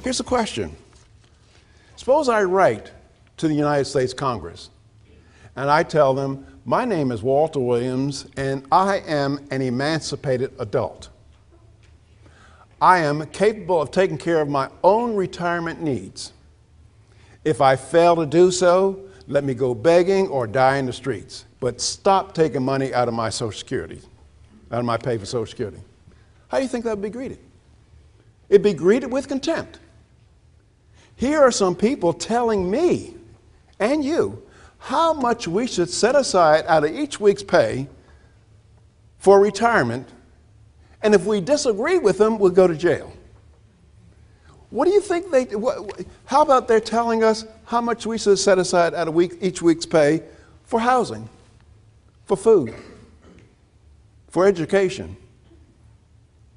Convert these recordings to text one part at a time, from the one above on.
Here's a question. Suppose I write to the United States Congress and I tell them, my name is Walter Williams and I am an emancipated adult. I am capable of taking care of my own retirement needs. If I fail to do so, let me go begging or die in the streets, but stop taking money out of my Social Security, out of my pay for Social Security. How do you think that would be greeted? It'd be greeted with contempt. Here are some people telling me and you how much we should set aside out of each week's pay for retirement, and if we disagree with them, we'll go to jail. What do you think how about they're telling us how much we should set aside out of each week's pay for housing, for food, for education?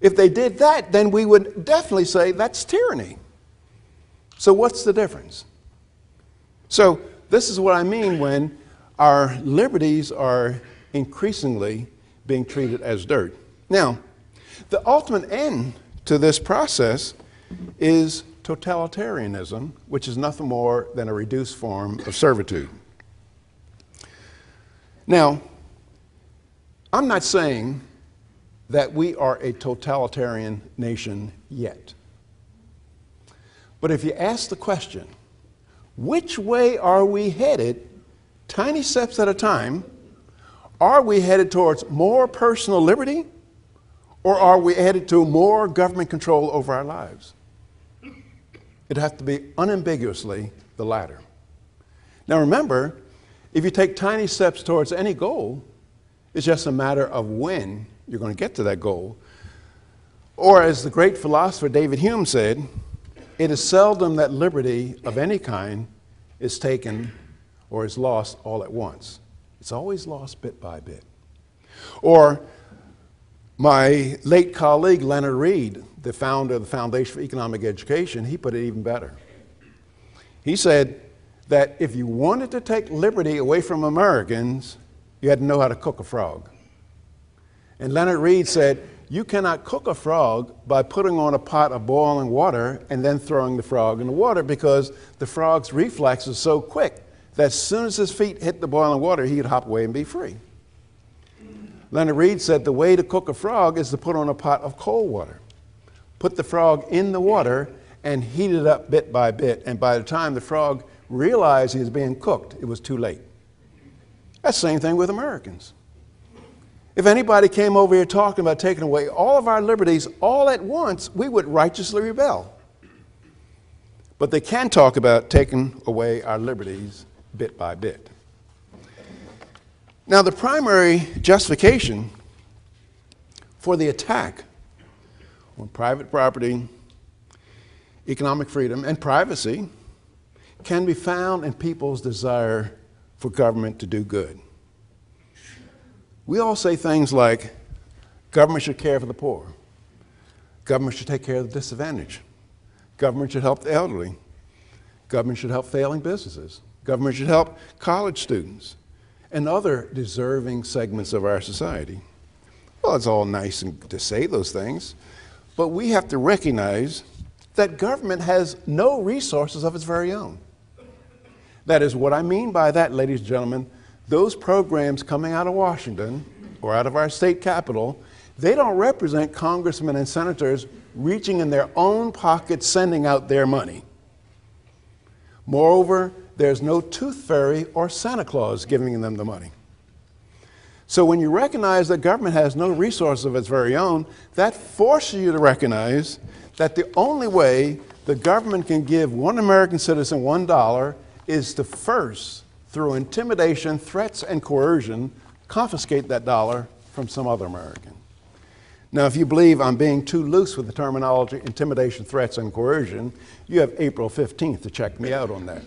If they did that, then we would definitely say that's tyranny. So what's the difference? So this is what I mean when our liberties are increasingly being treated as dirt. Now, the ultimate end to this process is totalitarianism, which is nothing more than a reduced form of servitude. Now, I'm not saying that we are a totalitarian nation yet. But if you ask the question, which way are we headed, tiny steps at a time, are we headed towards more personal liberty, or are we headed to more government control over our lives? It'd have to be unambiguously the latter. Now remember, if you take tiny steps towards any goal, it's just a matter of when you're going to get to that goal. Or as the great philosopher David Hume said, it is seldom that liberty of any kind is taken or is lost all at once. It's always lost bit by bit. Or my late colleague Leonard Read, the founder of the Foundation for Economic Education, he put it even better. He said that if you wanted to take liberty away from Americans, you had to know how to cook a frog. And Leonard Read said, you cannot cook a frog by putting on a pot of boiling water and then throwing the frog in the water, because the frog's reflex is so quick that as soon as his feet hit the boiling water, he'd hop away and be free. Leonard Read said the way to cook a frog is to put on a pot of cold water, put the frog in the water, and heat it up bit by bit. And by the time the frog realized he was being cooked, it was too late. That's the same thing with Americans. If anybody came over here talking about taking away all of our liberties all at once, we would righteously rebel. But they can talk about taking away our liberties bit by bit. Now, the primary justification for the attack on private property, economic freedom, and privacy can be found in people's desire for government to do good. We all say things like, government should care for the poor. Government should take care of the disadvantaged. Government should help the elderly. Government should help failing businesses. Government should help college students and other deserving segments of our society. Well, it's all nice to say those things, but we have to recognize that government has no resources of its very own. That is what I mean by that, ladies and gentlemen. Those programs coming out of Washington or out of our state capitol, they don't represent congressmen and senators reaching in their own pockets, sending out their money. Moreover, there's no tooth fairy or Santa Claus giving them the money. So when you recognize that government has no resources of its very own, that forces you to recognize that the only way the government can give one American citizen $1 is to first, through intimidation, threats, and coercion, confiscate that dollar from some other American. Now, if you believe I'm being too loose with the terminology intimidation, threats, and coercion, you have April 15th to check me out on that.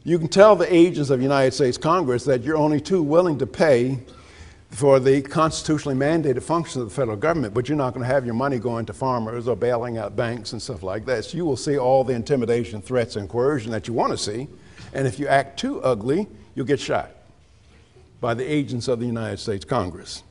You can tell the agents of the United States Congress that you're only too willing to pay for the constitutionally mandated functions of the federal government, but you're not going to have your money going to farmers or bailing out banks and stuff like that. So you will see all the intimidation, threats, and coercion that you want to see. And if you act too ugly, you'll get shot by the agents of the United States Congress.